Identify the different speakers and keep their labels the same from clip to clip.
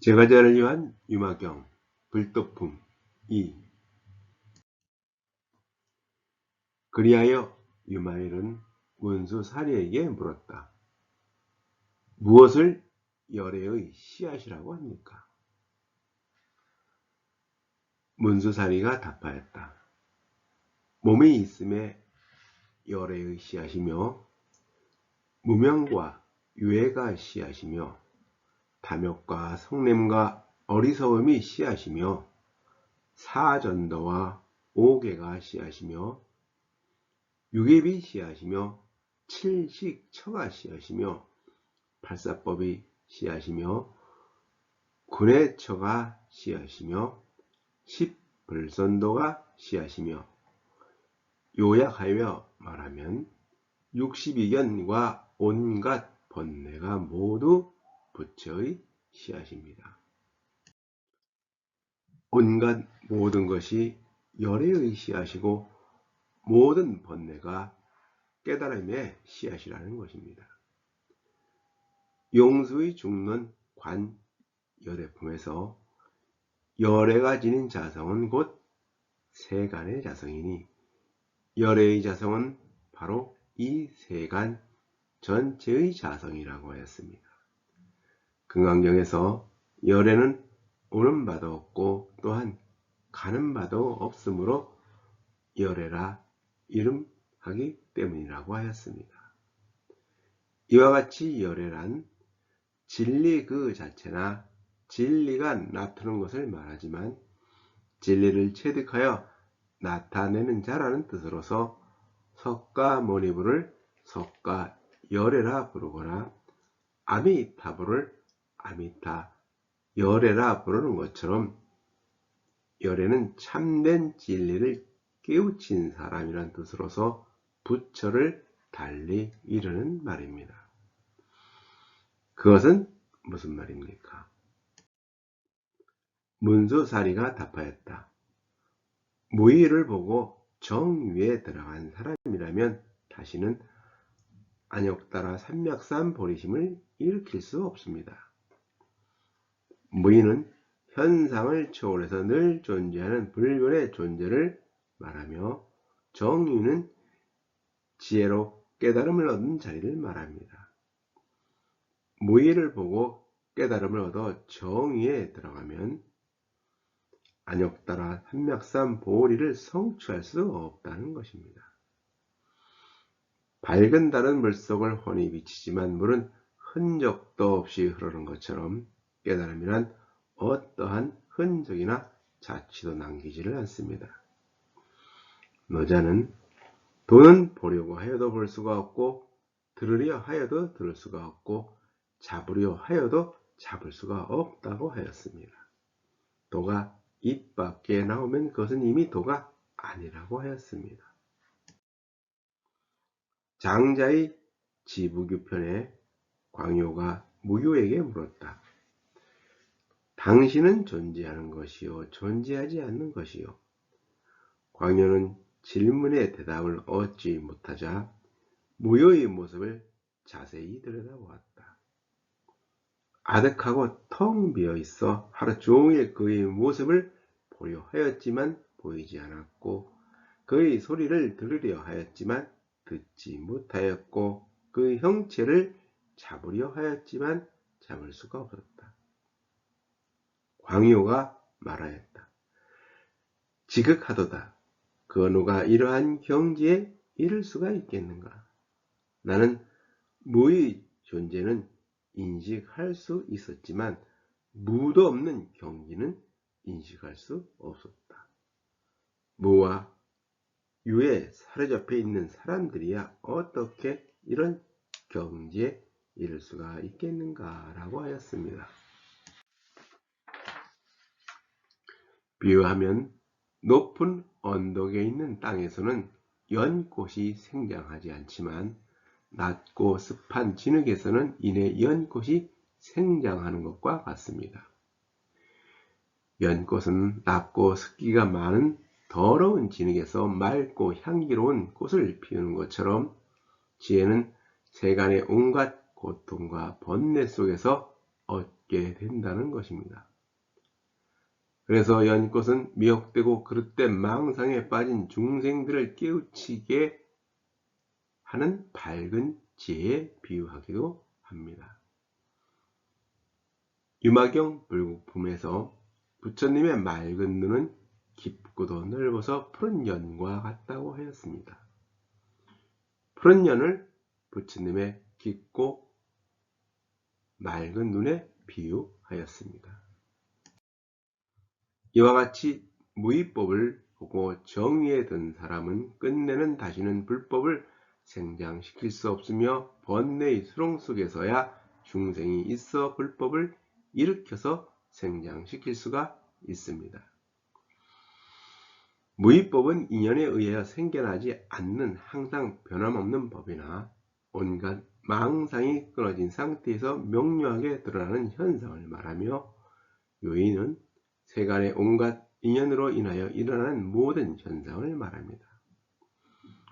Speaker 1: 제과제를 위한 유마경 불도품 2. 그리하여 유마일은 문수 사리에게 물었다. 무엇을 열애의 씨앗이라고 합니까? 문수사리가 답하였다. 몸이 있음에 열애의 씨앗이며 무명과 유애가 씨앗이며 탐욕과 성냄과 어리석음이 씨앗이며 사전도와 오개가 씨앗이며 유괴비 씨앗이며 칠식처가 씨앗이며 발사법이 씨앗이며 군의처가 씨앗이며 십불선도가 씨앗이며 요약하여 말하면 62견과 온갖 번뇌가 모두 부처의 씨앗입니다. 온갖 모든 것이 열애의 씨앗이고 모든 번뇌가 깨달음의 씨앗이라는 것입니다. 용수의 죽는 관 열애품에서 열애가 지닌 자성은 곧 세간의 자성이니 열애의 자성은 바로 이 세간 전체의 자성이라고 하였습니다. 금강경에서 열애는 오는 바도 없고 또한 가는 바도 없으므로 열애라 이름하기 때문이라고 하였습니다. 이와 같이 열애란 진리 그 자체나 진리가 나타나는 것을 말하지만 진리를 체득하여 나타내는 자라는 뜻으로서 석가모니부를 석가열애라 부르거나 아미타부를 아미타 열애라 부르는 것처럼 열애는 참된 진리를 깨우친 사람이란 뜻으로서 부처를 달리 이르는 말입니다. 그것은 무슨 말입니까? 문수사리가 답하였다. 무의를 보고 정위에 들어간 사람이라면 다시는 안욕따라 삼맥산 보리심을 일으킬 수 없습니다. 무의는 현상을 초월해서 늘 존재하는 불변의 존재를 말하며 정위는 지혜로 깨달음을 얻은 자리를 말합니다. 무의를 보고 깨달음을 얻어 정위에 들어가면 안욕따라 삼맥산 보리를 성취할 수 없다는 것입니다. 밝은 달은 물속을 훤히 비치지만 물은 흔적도 없이 흐르는 것처럼 깨달음이란 어떠한 흔적이나 자취도 남기지를 않습니다. 노자는 도는 보려고 하여도 볼 수가 없고 들으려 하여도 들을 수가 없고 잡으려 하여도 잡을 수가 없다고 하였습니다. 도가 입 밖에 나오면 그것은 이미 도가 아니라고 하였습니다. 장자의 지부규편에 광요가 무교에게 물었다. 당신은 존재하는 것이요 존재하지 않는 것이요. 광요는 질문에 대답을 얻지 못하자 무효의 모습을 자세히 들여다보았다. 아득하고 텅 비어 있어 하루 종일 그의 모습을 보려 하였지만 보이지 않았고 그의 소리를 들으려 하였지만 듣지 못하였고 그의 형체를 잡으려 하였지만 잡을 수가 없었다. 광요가 말하였다. 지극하도다. 그 누가 이러한 경지에 이를 수가 있겠는가? 나는 무의 존재는 인식할 수 있었지만 무도 없는 경지는 인식할 수 없었다. 무와 유에 사로잡혀 있는 사람들이야 어떻게 이런 경지에 이를 수가 있겠는가? 라고 하였습니다. 비유하면 높은 언덕에 있는 땅에서는 연꽃이 생장하지 않지만 낮고 습한 진흙에서는 이내 연꽃이 생장하는 것과 같습니다. 연꽃은 낮고 습기가 많은 더러운 진흙에서 맑고 향기로운 꽃을 피우는 것처럼 지혜는 세간의 온갖 고통과 번뇌 속에서 없게 된다는 것입니다. 그래서 연꽃은 미혹되고 그릇된 망상에 빠진 중생들을 깨우치게 하는 밝은 지혜에 비유하기도 합니다. 유마경 불국품에서 부처님의 맑은 눈은 깊고도 넓어서 푸른 연과 같다고 하였습니다. 푸른 연을 부처님의 깊고 맑은 눈에 비유하였습니다. 이와 같이 무위법을 보고 정의에 든 사람은 끝내는 다시는 불법을 생장시킬 수 없으며 번뇌의 수렁 속에서야 중생이 있어 불법을 일으켜서 생장시킬 수가 있습니다. 무위법은 인연에 의하여 생겨나지 않는 항상 변함없는 법이나 온갖 망상이 끊어진 상태에서 명료하게 드러나는 현상을 말하며 요인은 세간의 온갖 인연으로 인하여 일어나는 모든 현상을 말합니다.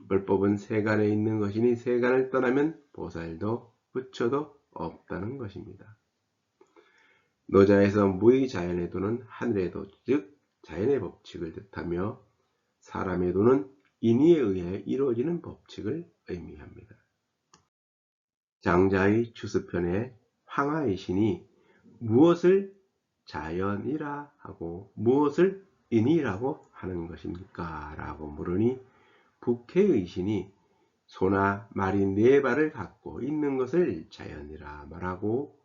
Speaker 1: 불법은 세간에 있는 것이니 세간을 떠나면 보살도 부처도 없다는 것입니다. 노자에서 무의 자연의 도는 하늘의 도, 즉 자연의 법칙을 뜻하며 사람의 도는 인의에 의해 이루어지는 법칙을 의미합니다. 장자의 추수편에 황하의 신이 무엇을 자연이라 하고 무엇을 인이라고 하는 것입니까? 라고 물으니 북해의 신이 소나 말이 네 발을 갖고 있는 것을 자연이라 말하고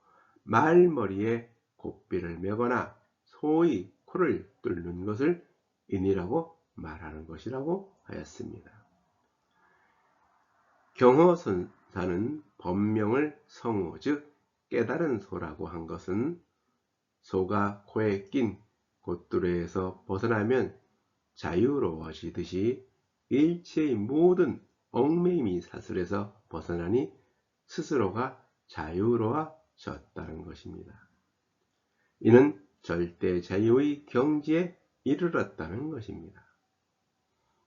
Speaker 1: 말머리에 곱비를 매거나 소의 코를 뚫는 것을 인이라고 말하는 것이라고 하였습니다. 경허선사는 법명을 성우 즉 깨달은 소라고 한 것은 소가 코에 낀 곧두레에서 벗어나면 자유로워지듯이 일체의 모든 얽매임이 사슬에서 벗어나니 스스로가 자유로워졌다는 것입니다. 이는 절대 자유의 경지에 이르렀다는 것입니다.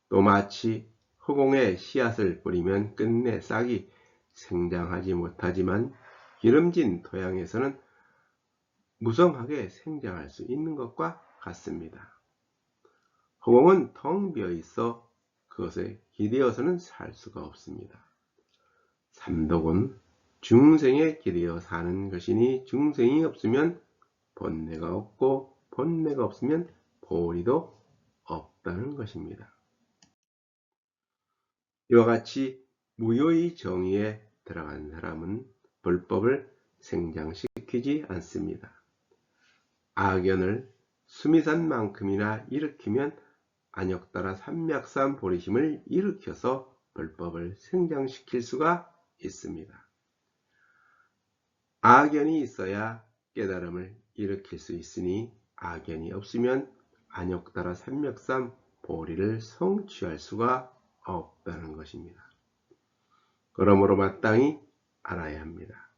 Speaker 1: 또 마치 허공에 씨앗을 뿌리면 끝내 싹이 생장하지 못하지만 기름진 토양에서는 무성하게 생장할 수 있는 것과 같습니다. 허공은 텅 비어 있어 그것에 기대어서는 살 수가 없습니다. 삼독은 중생에 기대어 사는 것이니 중생이 없으면 번뇌가 없고 번뇌가 없으면 보리도 없다는 것입니다. 이와 같이 무효의 정의에 들어간 사람은 불법을 생장시키지 않습니다. 악연을 수미산만큼이나 일으키면 안욕따라 삼맥산 보리심을 일으켜서 불법을 생장시킬 수가 있습니다. 악연이 있어야 깨달음을 일으킬 수 있으니 악연이 없으면 안욕따라 삼맥산 보리를 성취할 수가 없다는 것입니다. 그러므로 마땅히 알아야 합니다.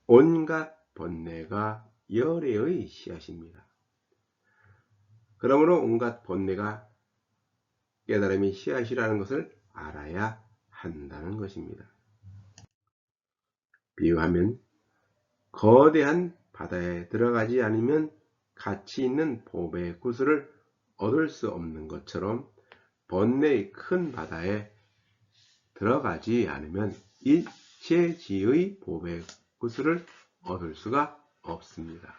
Speaker 1: 온갖 번뇌가 열애의 씨앗입니다. 그러므로 온갖 번뇌가 깨달음의 씨앗이라는 것을 알아야 한다는 것입니다. 비유하면 거대한 바다에 들어가지 않으면 가치 있는 보배의 구슬을 얻을 수 없는 것처럼 번뇌의 큰 바다에 들어가지 않으면 일체지의 보배의 구슬을 얻을 수가 없습니다.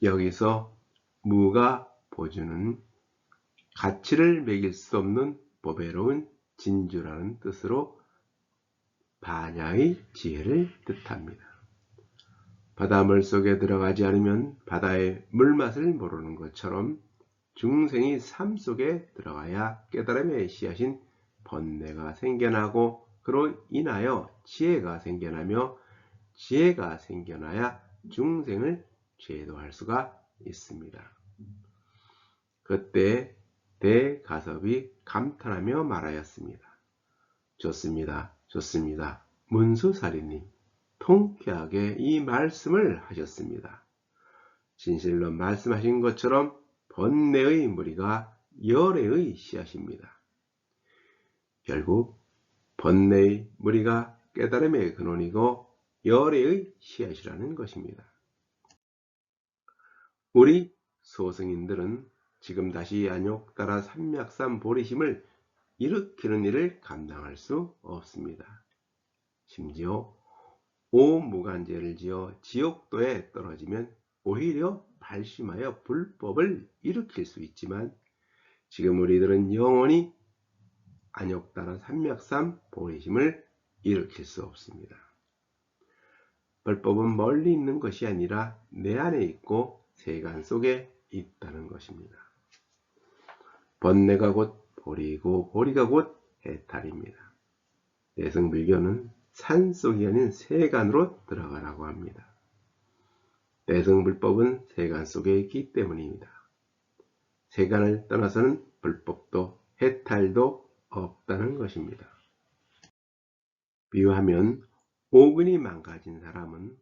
Speaker 1: 여기서 무가 보주는 가치를 매길 수 없는 보배로운 진주라는 뜻으로 반야의 지혜를 뜻합니다. 바닷물 속에 들어가지 않으면 바다의 물맛을 모르는 것처럼 중생이 삶 속에 들어가야 깨달음의 씨앗인 번뇌가 생겨나고 그로 인하여 지혜가 생겨나며 지혜가 생겨나야 중생을 제도할 수가 있습니다. 그때 대가섭이 감탄하며 말하였습니다. 좋습니다. 좋습니다. 문수사리님, 통쾌하게 이 말씀을 하셨습니다. 진실로 말씀하신 것처럼 번뇌의 무리가 열애의 씨앗입니다. 결국 번뇌의 무리가 깨달음의 근원이고 열애의 씨앗이라는 것입니다. 우리 소승인들은 지금 다시 안욕 따라 삼맥삼 보리심을 일으키는 일을 감당할 수 없습니다. 심지어 오무간죄를 지어 지옥도에 떨어지면 오히려 발심하여 불법을 일으킬 수 있지만 지금 우리들은 영원히 안욕 따라 삼맥삼 보리심을 일으킬 수 없습니다. 불법은 멀리 있는 것이 아니라 내 안에 있고 세간 속에 있다는 것입니다. 번뇌가 곧 보리이고 보리가 곧 해탈입니다. 대승불교는 산속이 아닌 세간으로 들어가라고 합니다. 대승불법은 세간 속에 있기 때문입니다. 세간을 떠나서는 불법도 해탈도 없다는 것입니다. 비유하면 오근이 망가진 사람은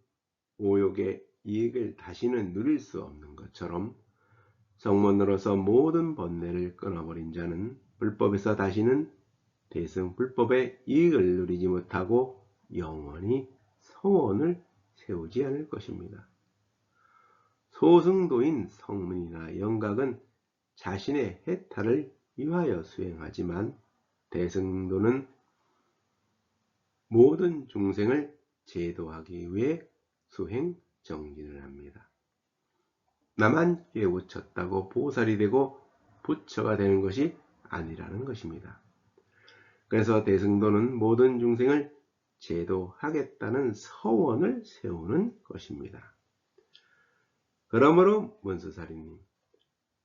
Speaker 1: 오욕의 이익을 다시는 누릴 수 없는 것처럼 성문으로서 모든 번뇌를 끊어버린 자는 불법에서 다시는 대승불법의 이익을 누리지 못하고 영원히 소원을 세우지 않을 것입니다. 소승도인 성문이나 영각은 자신의 해탈을 위하여 수행하지만 대승도는 모든 중생을 제도하기 위해 수행 정진을 합니다. 나만 깨우쳤다고 보살이 되고 부처가 되는 것이 아니라는 것입니다. 그래서 대승도는 모든 중생을 제도하겠다는 서원을 세우는 것입니다. 그러므로 문수사리님,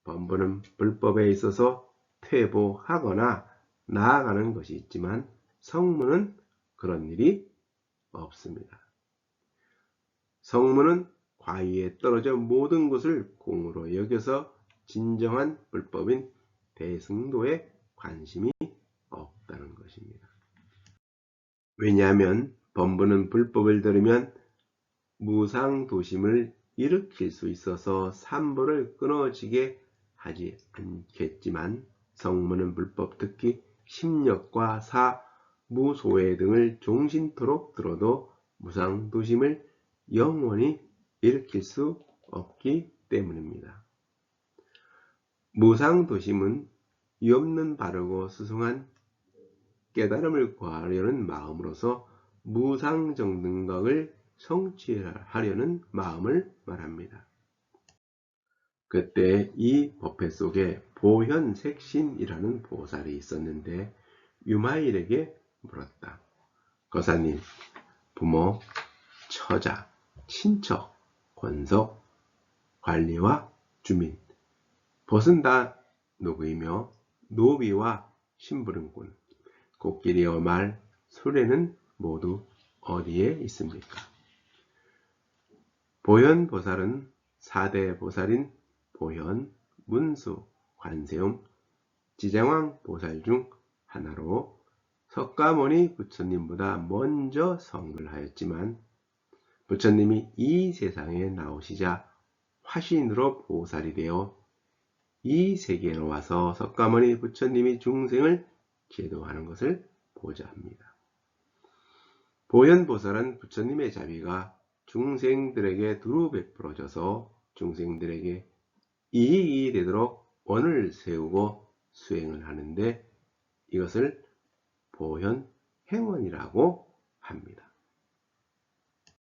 Speaker 1: 범부는 불법에 있어서 퇴보하거나 나아가는 것이 있지만 성문은 그런 일이 없습니다. 성문은 과위에 떨어져 모든 것을 공으로 여겨서 진정한 불법인 대승도에 관심이 없다는 것입니다. 왜냐하면 범부는 불법을 들으면 무상도심을 일으킬 수 있어서 삼보를 끊어지게 하지 않겠지만 성문은 불법, 특히 심력과 사, 무소회 등을 종신토록 들어도 무상도심을 영원히 일으킬 수 없기 때문입니다. 무상도심은 위없는 바르고 수승한 깨달음을 구하려는 마음으로서 무상정등각을 성취하려는 마음을 말합니다. 그때 이 법회 속에 보현색신이라는 보살이 있었는데 유마일에게 물었다. 거사님, 부모, 처자, 친척, 권속, 관리와 주민, 벗은 다 누구이며 노비와 심부름꾼, 코끼리와 말, 수레는 모두 어디에 있습니까? 보현보살은 4대 보살인 보현, 문수, 관세음, 지장왕 보살 중 하나로 석가모니 부처님보다 먼저 성불 하였지만 부처님이 이 세상에 나오시자 화신으로 보살이 되어 이 세계로 와서 석가모니 부처님이 중생을 제도하는 것을 보자 합니다. 보현보살은 부처님의 자비가 중생들에게 두루 베풀어져서 중생들에게 이익이 되도록 원을 세우고 수행을 하는데 이것을 보현행원이라고 합니다.